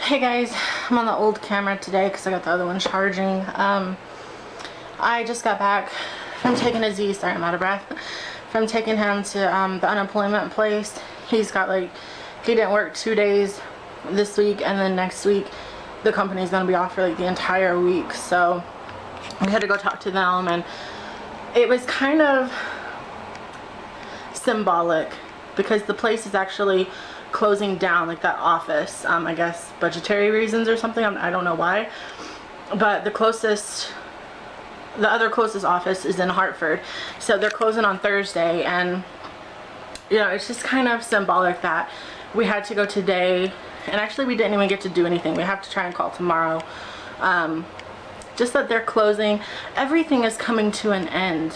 Hey guys, I'm on the old camera today because I got the other one charging. I just got back from taking Aziz, sorry I'm out of breath, from taking him to the unemployment place. He's got he didn't work 2 days this week, and then next week the company's going to be off for the entire week. So we had to go talk to them, and it was kind of symbolic because the place is actually closing down, like that office. I guess budgetary reasons or something. I don't know why, but the other closest office is in Hartford, so they're closing on Thursday. And it's just kind of symbolic that we had to go today, and actually we didn't even get to do anything. We have to try and call tomorrow. Just that they're closing, everything is coming to an end,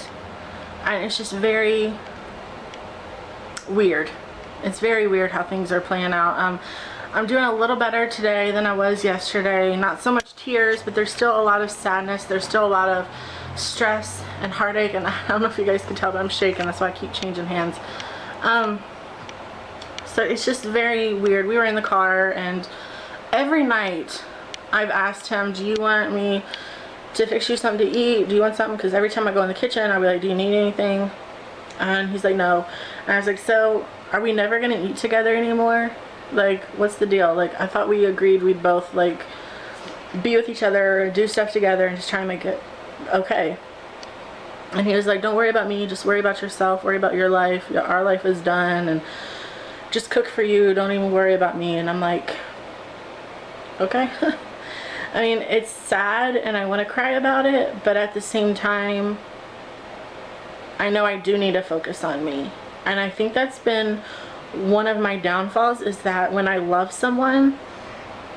and it's just very weird. It's very weird how things are playing out. I'm doing a little better today than I was yesterday. Not so much tears, but there's still a lot of sadness. There's still a lot of stress and heartache, and I don't know if you guys can tell, but I'm shaking. That's why I keep changing hands. So it's just very weird. We were in the car, and every night I've asked him, do you want me to fix you something to eat? Do you want something? Because every time I go in the kitchen, I'll be like, do you need anything? And he's like, no. And I was like, so are we never gonna eat together anymore? Like, what's the deal? Like, I thought we agreed we'd both be with each other, do stuff together, and just try and make it okay. And he was like, don't worry about me, just worry about yourself, worry about your life. Our life is done, and just cook for you, don't even worry about me. And I'm like, okay. I mean, it's sad and I want to cry about it, but at the same time, I know I do need to focus on me. And I think that's been one of my downfalls, is that when I love someone,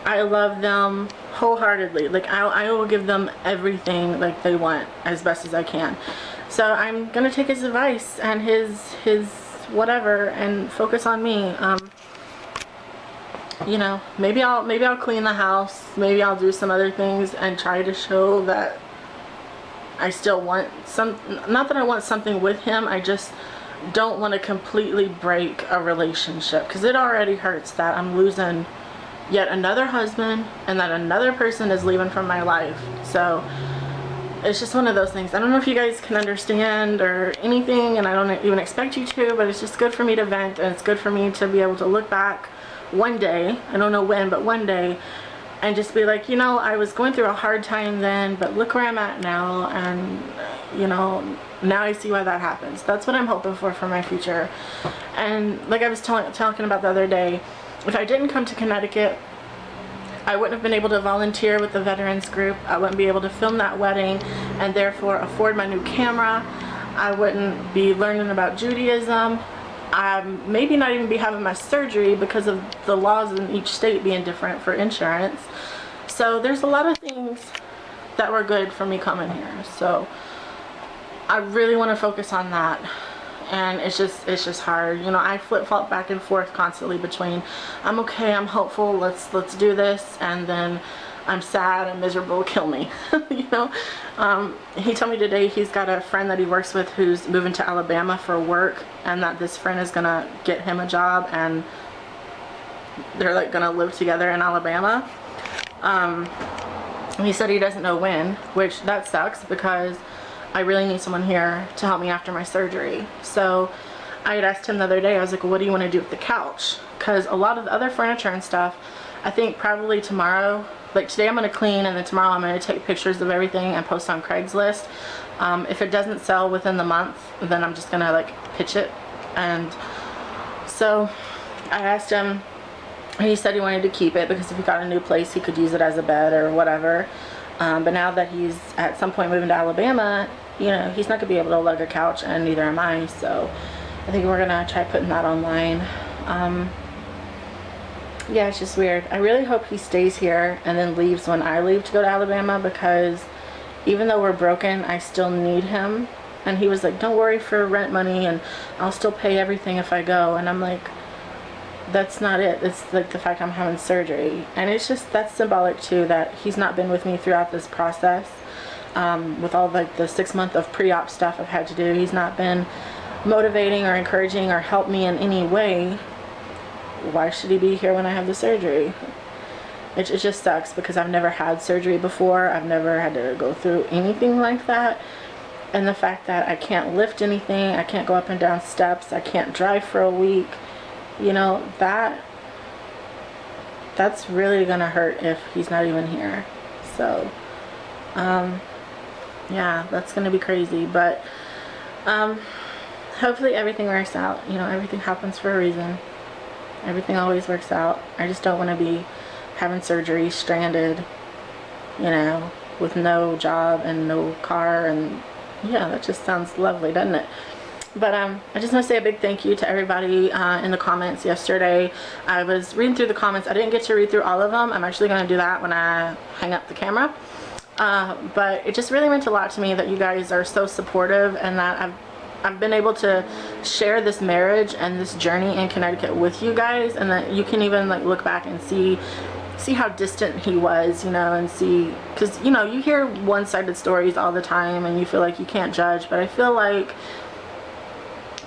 I love them wholeheartedly. Like, I will give them everything they want as best as I can. So I'm gonna take his advice and his whatever and focus on me. Maybe I'll clean the house, maybe I'll do some other things and try to show that I still want not that I want something with him, I just don't want to completely break a relationship, because it already hurts that I'm losing yet another husband and that another person is leaving from my life. So it's just one of those things. I don't know if you guys can understand or anything, and I don't even expect you to, but it's just good for me to vent, and it's good for me to be able to look back one day, I don't know when, but one day, and just be like, I was going through a hard time then, but look where I'm at now, and now I see why that happens. That's what I'm hoping for my future. And like I was talking about the other day, if I didn't come to Connecticut, I wouldn't have been able to volunteer with the veterans group. I wouldn't be able to film that wedding and therefore afford my new camera. I wouldn't be learning about Judaism. Maybe not even be having my surgery because of the laws in each state being different for insurance. So there's a lot of things that were good for me coming here. So I really want to focus on that, and it's just hard. I flip-flop back and forth constantly between I'm okay, I'm hopeful, let's do this, and then I'm sad and miserable, kill me. He told me today he's got a friend that he works with who's moving to Alabama for work, and that this friend is gonna get him a job, and they're gonna live together in Alabama. He said he doesn't know when, which that sucks because I really need someone here to help me after my surgery. So I had asked him the other day, I was like, well, what do you want to do with the couch? Because a lot of the other furniture and stuff, I think probably tomorrow, today I'm going to clean, and then tomorrow I'm going to take pictures of everything and post on Craigslist. If it doesn't sell within the month, then I'm just going to pitch it. And so I asked him, and he said he wanted to keep it because if he got a new place, he could use it as a bed or whatever. But now that he's at some point moving to Alabama, he's not going to be able to lug a couch, and neither am I. So I think we're going to try putting that online. Yeah, it's just weird. I really hope he stays here and then leaves when I leave to go to Alabama, because even though we're broken, I still need him. And he was like, don't worry for rent money, and I'll still pay everything if I go. And I'm like, that's not it. It's the fact I'm having surgery. And it's just, that's symbolic too, that he's not been with me throughout this process. With all the 6 months of pre-op stuff I've had to do, he's not been motivating or encouraging or help me in any way. Why should he be here when I have the surgery? it just sucks because I've never had surgery before. I've never had to go through anything like that. And the fact that I can't lift anything, I can't go up and down steps, I can't drive for a week, you know, that's really gonna hurt if he's not even here. So yeah, that's gonna be crazy. But hopefully everything works out. You know, everything happens for a reason. Everything always works out. I just don't want to be having surgery, stranded, you know, with no job and no car. And yeah, that just sounds lovely, doesn't it? But I just want to say a big thank you to everybody in the comments yesterday. I was reading through the comments. I didn't get to read through all of them. I'm actually going to do that when I hang up the camera. But it just really meant a lot to me that you guys are so supportive, and that I've been able to share this marriage and this journey in Connecticut with you guys, and that you can even like look back and see how distant he was, you know, and see, because you know, you hear one-sided stories all the time and you feel like you can't judge, but I feel like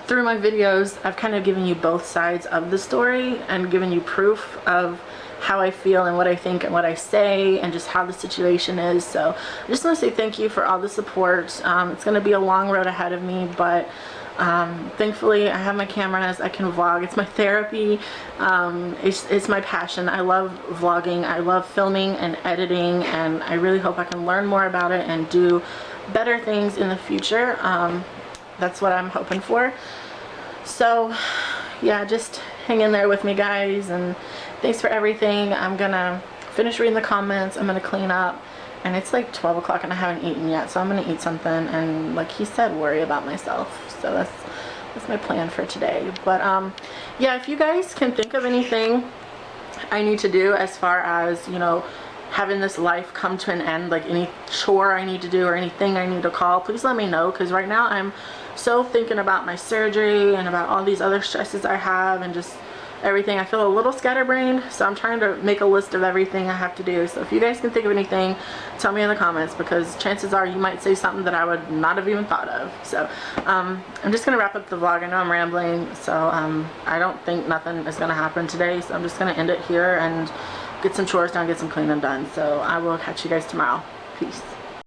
through my videos I've kind of given you both sides of the story and given you proof of how I feel and what I think and what I say and just how the situation is. So I just want to say thank you for all the support. It's going to be a long road ahead of me, but thankfully I have my cameras, I can vlog. It's my therapy. It's my passion. I love vlogging. I love filming and editing, and I really hope I can learn more about it and do better things in the future. That's what I'm hoping for. So yeah, just hang in there with me, guys, and thanks for everything. I'm gonna finish reading the comments. I'm gonna clean up, and it's like 12 o'clock and I haven't eaten yet, so I'm gonna eat something and, like he said, worry about myself. So that's my plan for today. But yeah, if you guys can think of anything I need to do as far as, you know, having this life come to an end, like any chore I need to do or anything I need to call, please let me know, because right now I'm so thinking about my surgery and about all these other stresses I have and just everything. I feel a little scatterbrained, so I'm trying to make a list of everything I have to do. So if you guys can think of anything, tell me in the comments, because chances are you might say something that I would not have even thought of. So I'm just gonna wrap up the vlog. I know I'm rambling, so I don't think nothing is gonna happen today, so I'm just gonna end it here and get some chores done, get some cleaning done. So I will catch you guys tomorrow. Peace.